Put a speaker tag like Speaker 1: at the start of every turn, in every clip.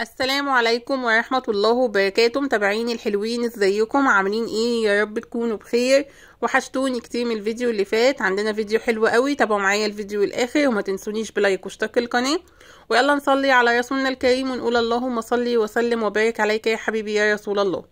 Speaker 1: السلام عليكم ورحمة الله وبركاته. متابعيني الحلوين، ازيكم؟ عاملين ايه؟ يا رب تكونوا بخير. وحشتوني كتير من الفيديو اللي فات. عندنا فيديو حلو قوي، تابعوا معايا الفيديو الاخر وما تنسونيش بلايك واشتراك القناة. ويلا نصلي على رسولنا الكريم ونقول اللهم صلي وسلم وبارك عليك يا حبيبي يا رسول الله.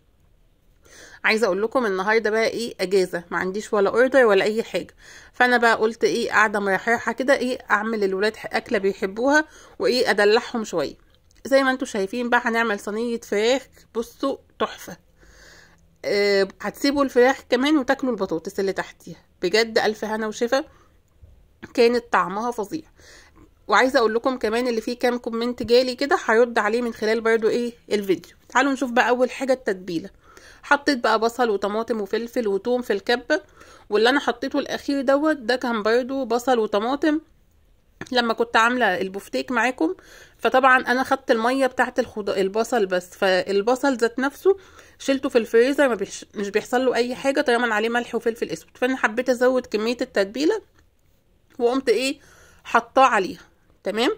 Speaker 1: عايزه اقول لكم النهارده بقى ايه، اجازه، ما عنديش ولا اوردر ولا اي حاجه. فانا بقى قلت ايه، قاعده مريحه كده، ايه اعمل للولاد اكله بيحبوها وايه ادلعهم شويه. زي ما انتم شايفين بقى هنعمل صينيه فراخ. بصوا تحفه. هتسيبوا الفراخ كمان وتاكلوا البطاطس اللي تحتيها. بجد الف هنا وشفا، كانت طعمها فظيع. وعايزه اقول لكم كمان اللي فيه كام كومنت جالي كده هرد عليه من خلال برضو ايه الفيديو. تعالوا نشوف بقى اول حاجه التتبيله. حطيت بقى بصل وطماطم وفلفل وثوم في الكبه، واللي انا حطيته الاخير ده كان برضو بصل وطماطم لما كنت عامله البفتيك معاكم. فطبعا انا خدت الميه بتاعه البصل بس، فالبصل ذات نفسه شلته في الفريزر، مش بيحصل له اي حاجه طالما عليه ملح وفلفل اسود. فانا حبيت ازود كميه التتبيله وقمت ايه حطاه عليها. تمام.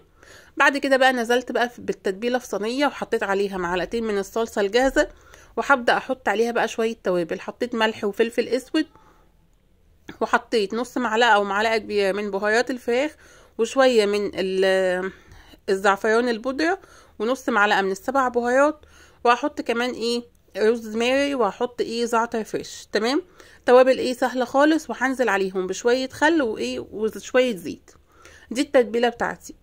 Speaker 1: بعد كده بقى نزلت بقى بالتتبيله في صينيه وحطيت عليها معلقتين من الصلصه الجاهزه، وهبدا احط عليها بقى شويه توابل. حطيت ملح وفلفل اسود، وحطيت نص معلقه او معلقه كبيره من بهارات الفراخ، وشويه من الزعفران البودره، ونص معلقه من السبع بهارات، وهحط كمان ايه روزماري، وهحط ايه زعتر فريش. تمام. توابل ايه سهله خالص، وهنزل عليهم بشويه خل وايه وشويه زيت. دي التتبيله بتاعتي.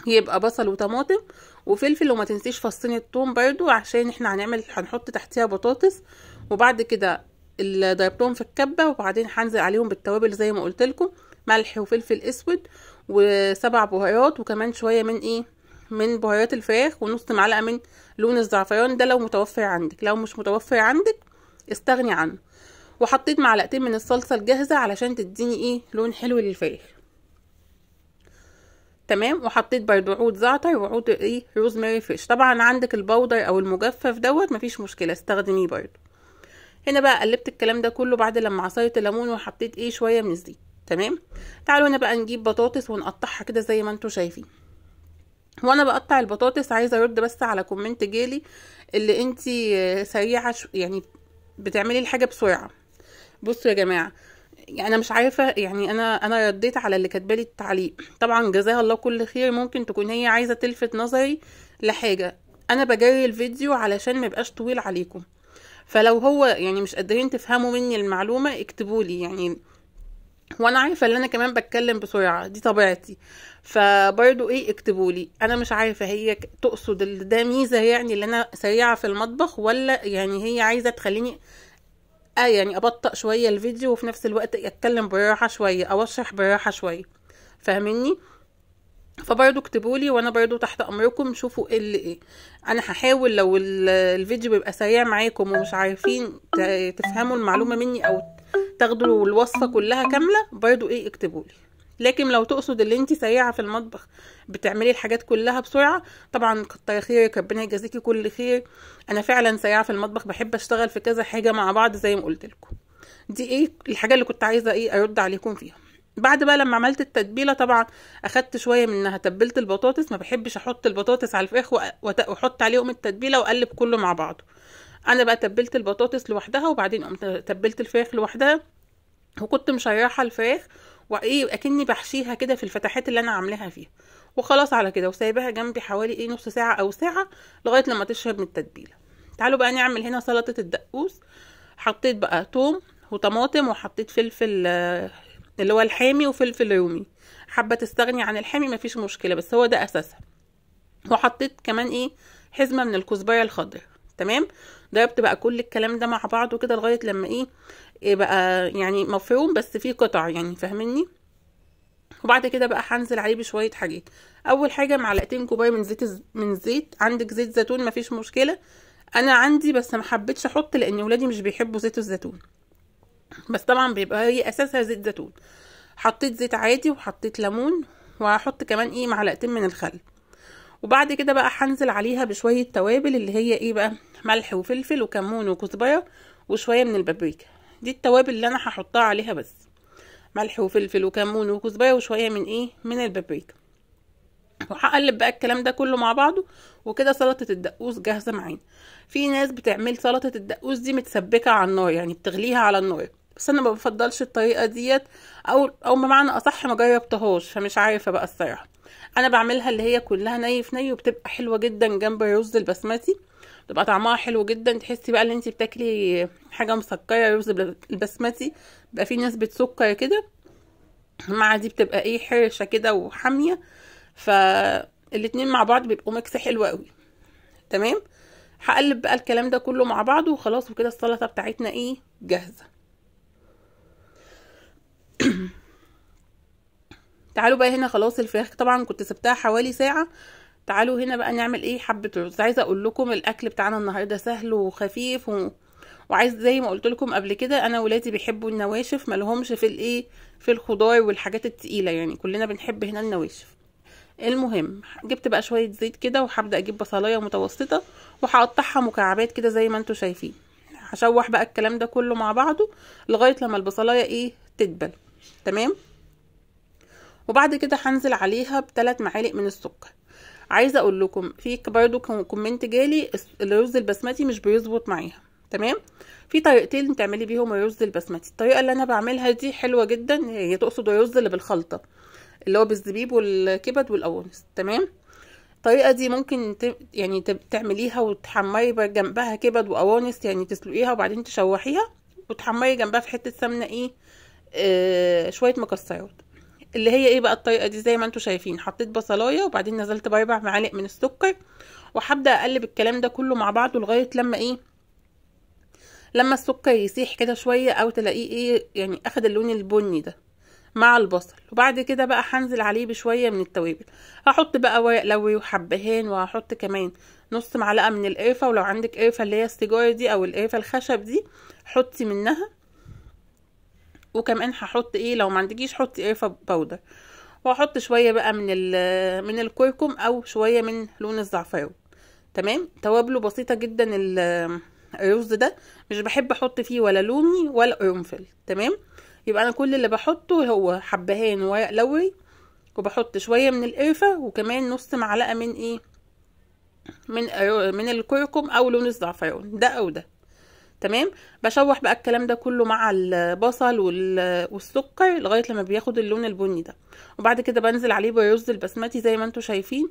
Speaker 1: يبقى بصل وطماطم وفلفل، وما تنسيش فصين الثوم برضو عشان احنا هنحط تحتيها بطاطس. وبعد كده اللي ضربتهم في الكبه، وبعدين هنزل عليهم بالتوابل زي ما قلت لكم، ملح وفلفل اسود وسبع بهارات، وكمان شويه من ايه من بهارات الفراخ، ونص معلقه من لون الزعفران. ده لو متوفر عندك، لو مش متوفر عندك استغني عنه. وحطيت معلقتين من الصلصه الجاهزه علشان تديني ايه لون حلو للفراخ. تمام. وحطيت برضو عود زعتر وعود ايه روزماري فريش. طبعا عندك البودر او المجفف مفيش مشكله، استخدميه برضو. هنا بقى قلبت الكلام ده كله بعد لما عصرت الليمون وحطيت ايه شويه من الزيت. تمام. تعالوا هنا بقى نجيب بطاطس ونقطعها كده زي ما انتم شايفين. وانا بقطع البطاطس عايزه ارد بس على كومنت جالي، اللي انتي سريعه يعني بتعملي الحاجه بسرعه. بصوا يا جماعه، يعني انا مش عارفه، يعني انا رديت على اللي كاتبالي التعليق. طبعا جزاها الله كل خير، ممكن تكون هي عايزه تلفت نظري لحاجه. انا بجري الفيديو علشان ما يبقاش طويل عليكم، فلو هو يعني مش قادرين تفهموا مني المعلومه اكتبولي يعني. وانا عارفه ان انا كمان بتكلم بسرعه، دي طبيعتي. فبرضو ايه اكتبولي. انا مش عارفه هي تقصد ده ميزه يعني اللي انا سريعه في المطبخ، ولا يعني هي عايزه تخليني يعني ابطأ شويه الفيديو وفي نفس الوقت اتكلم براحه شويه او اشرح براحه شويه. فاهميني؟ فبرضو اكتبولي وانا برضو تحت امركم. شوفوا ايه اللي ايه. انا هحاول لو الفيديو بيبقى سريع معاكم ومش عارفين تفهموا المعلومه مني او تاخدوا الوصفه كلها كامله، برضو ايه اكتبولي. لكن لو تقصد اللي انت سريعه في المطبخ بتعملي الحاجات كلها بسرعه، طبعا كتر خيرك، ربنا يجازيكي كل خير. انا فعلا سريعه في المطبخ، بحب اشتغل في كذا حاجه مع بعض زي ما قلت لكم. دي ايه الحاجه اللي كنت عايزه ايه ارد عليكم فيها. بعد بقى لما عملت التتبيله، طبعا اخدت شويه منها تبلت البطاطس. ما بحبش احط البطاطس على الفراخ واحط عليهم التتبيله واقلب كله مع بعضه. انا بقى تبلت البطاطس لوحدها، وبعدين قمت تبلت الفراخ لوحدها، وكنت مشرحه الفراخ وايه اكني بحشيها كده في الفتحات اللي انا عاملاها فيها. وخلاص على كده، وسايباها جنبي حوالي ايه نص ساعه او ساعه لغايه لما تشرب من التتبيله. تعالوا بقى نعمل هنا سلطه الدقوس. حطيت بقى توم وطماطم، وحطيت فلفل اللي هو الحامي وفلفل رومي. حابه تستغني عن الحامي مفيش مشكله، بس هو ده اساسها. وحطيت كمان ايه حزمه من الكزبره الخضراء. تمام. ضربت بقى كل الكلام ده مع بعضه كده لغايه لما إيه بقى يعني مفروم بس فيه قطع، يعني فاهميني. وبعد كده بقى هنزل عليه بشويه حاجات. اول حاجه معلقتين كبار من زيت. عندك زيت زيتون مفيش مشكله، انا عندي بس ما حبيتش احط لان ولادي مش بيحبوا زيت الزيتون، بس طبعا بيبقى هي اساسها زيت زيتون. حطيت زيت عادي وحطيت ليمون، وهحط كمان ايه معلقتين من الخل. وبعد كده بقى هنزل عليها بشويه توابل اللي هي ايه بقى ملح وفلفل وكمون وكزبره وشويه من البابريكا. دي التوابل اللي انا هحطها عليها بس، ملح وفلفل وكمون وكزبره وشويه من ايه من البابريكا. وهقلب بقى الكلام ده كله مع بعضه، وكده سلطة الدقوس جاهزة معانا. في ناس بتعمل سلطة الدقوس دي متسبكة على النار، يعني بتغليها على النار، بس انا ما بفضلش الطريقة ديت، او بمعنى اصح ما جربتهاش، فمش عارفة بقى الصراحة. انا بعملها اللي هي كلها ني في ني، وبتبقى حلوة جدا جنب الرز البسمتي، بتبقى طعمها حلو جدا، تحسي بقى ان انتي بتاكلي حاجة مسكرة. رز البسمتي بيبقى فيه نسبة سكر كده، مع دي بتبقى ايه حرشة كده وحامية، فالاتنين مع بعض بيبقوا ميكس حلو قوي. تمام. هقلب بقى الكلام ده كله مع بعضه وخلاص، وكده السلطة بتاعتنا ايه جاهزة. تعالوا بقى هنا، خلاص الفراخ طبعا كنت سبتها حوالي ساعة. تعالوا هنا بقى نعمل ايه حبة رز. عايزة اقول لكم الاكل بتاعنا النهاردة سهل وخفيف وعايز زي ما قلت لكم قبل كده، انا ولادي بيحبوا النواشف، مالهمش في الايه في الخضار والحاجات التقيلة، يعني كلنا بنحب هنا النواشف. المهم جبت بقى شوية زيت كده، وهبدأ اجيب بصلاية متوسطة وهقطعها مكعبات كده زي ما انتوا شايفين. هشوح بقى الكلام ده كله مع بعضه لغاية لما البصلاية ايه تدبل. تمام. وبعد كده هنزل عليها ب3 معالق من السكر. عايزه اقول لكم في برضو كومنت جالي الرز البسمتي مش بيظبط معاها. تمام. في طريقتين تعملي بيهم الرز البسمتي. الطريقه اللي انا بعملها دي حلوه جدا، هي تقصد الرز اللي بالخلطه، اللي هو بالزبيب والكبد والقوانص. تمام. الطريقه دي ممكن يعني تعمليها وتحمري جنبها كبد وقوانص، يعني تسلقيها وبعدين تشوحيها وتحمري جنبها في حته سمنه ايه شويه مكسرات. اللي هي ايه بقى الطريقه دي، زي ما انتوا شايفين حطيت بصلايه وبعدين نزلت ب4 معالق من السكر، وهبدا اقلب الكلام ده كله مع بعضه لغايه لما ايه لما السكر يسيح كده شويه، او تلاقيه ايه يعني اخد اللون البني ده مع البصل. وبعد كده بقى هنزل عليه بشويه من التوابل. هحط بقى ورق لوري وحبهان، وهحط كمان نص معلقه من القرفه، ولو عندك قرفه اللي هي السيجار دي او القرفه الخشب دي حطي منها. وكمان هحط ايه لو ما عندكيش حطي قرفه باودر. وهحط شويه بقى من الكركم او شويه من لون الزعفران. تمام. توابله بسيطه جدا. الرز ده مش بحب احط فيه ولا لومي ولا قرنفل. تمام. يبقى انا كل اللي بحطه هو حبهان وورق لوري، وبحط شويه من القرفه، وكمان نص معلقه من ايه من الكركم او لون الزعفران ده او ده. تمام. بشوح بقى الكلام ده كله مع البصل والسكر لغايه لما بياخد اللون البني ده، وبعد كده بنزل عليه بالرز البسمتي زي ما انتوا شايفين،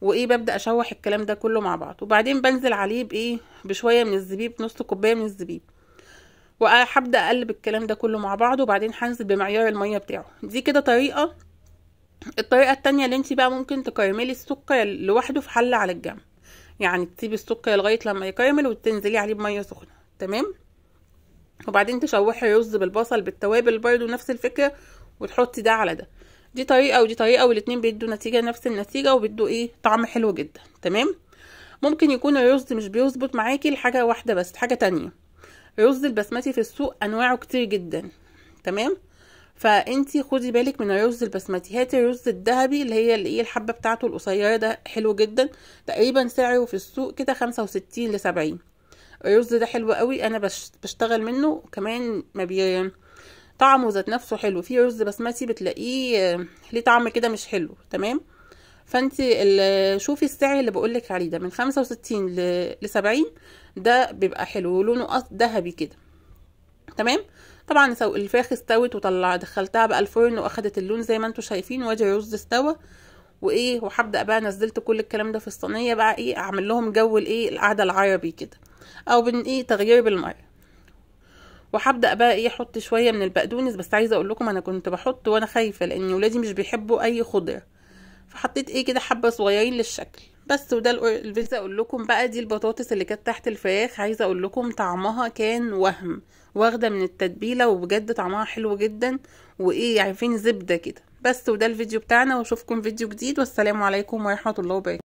Speaker 1: وايه ببدا اشوح الكلام ده كله مع بعض، وبعدين بنزل عليه بشويه من الزبيب، نص كوبايه من الزبيب، وهبدا اقلب الكلام ده كله مع بعض، وبعدين هنزل بمعيار الميه بتاعه. دي كده طريقه. الطريقه التانية اللي انت بقى ممكن تكرملي السكر لوحده في حله على الجنب، يعني تسيبي السكر لغايه لما يكرمل وتنزلي عليه بميه سخنه. تمام. وبعدين تشوحي الرز بالبصل بالتوابل برضو نفس الفكره، وتحطي ده على ده. دي طريقه ودي طريقه، والاتنين بيدوا نتيجه نفس النتيجه، وبيدوا ايه طعم حلو جدا. تمام. ممكن يكون الرز مش بيظبط معاكي لحاجه واحده بس، حاجه تانية. الرز البسمتي في السوق انواعه كتير جدا. تمام. فانتي خدي بالك من الرز البسمتي. هاتي الرز الذهبي اللي هي الحبه بتاعته القصيره ده، حلو جدا، تقريبا سعره في السوق كده 65 ل 70. الرز ده حلو قوي، انا بشتغل منه كمان، ما طعمه ذات نفسه حلو. في رز بسمتي بتلاقيه ليه طعم كده مش حلو. تمام. فانتي شوفي السعر اللي بقولك عليه ده من 65 ل 70، ده بيبقى حلو ولونه ذهبي كده. تمام. طبعا الفراخ استوت دخلتها بقى الفرن واخدت اللون زي ما انتوا شايفين، وادي الرز استوى وهبدا بقى نزلت كل الكلام ده في الصينيه بقى اعمل لهم جو القعده العربي كده، او تغيير بالميه. وهبدا بقى احط شويه من البقدونس، بس عايزه اقول لكم انا كنت بحط وانا خايفه لان ولادي مش بيحبوا اي خضره، فحطيت كده حبه صغيرين للشكل بس. وده عايزه اقول لكم بقى دي البطاطس اللي كانت تحت الفراخ، عايزه اقول لكم طعمها كان واخده من التتبيله، وبجد طعمها حلو جدا، عارفين زبده كده بس. وده الفيديو بتاعنا، واشوفكم فيديو جديد، والسلام عليكم ورحمه الله وبركاته.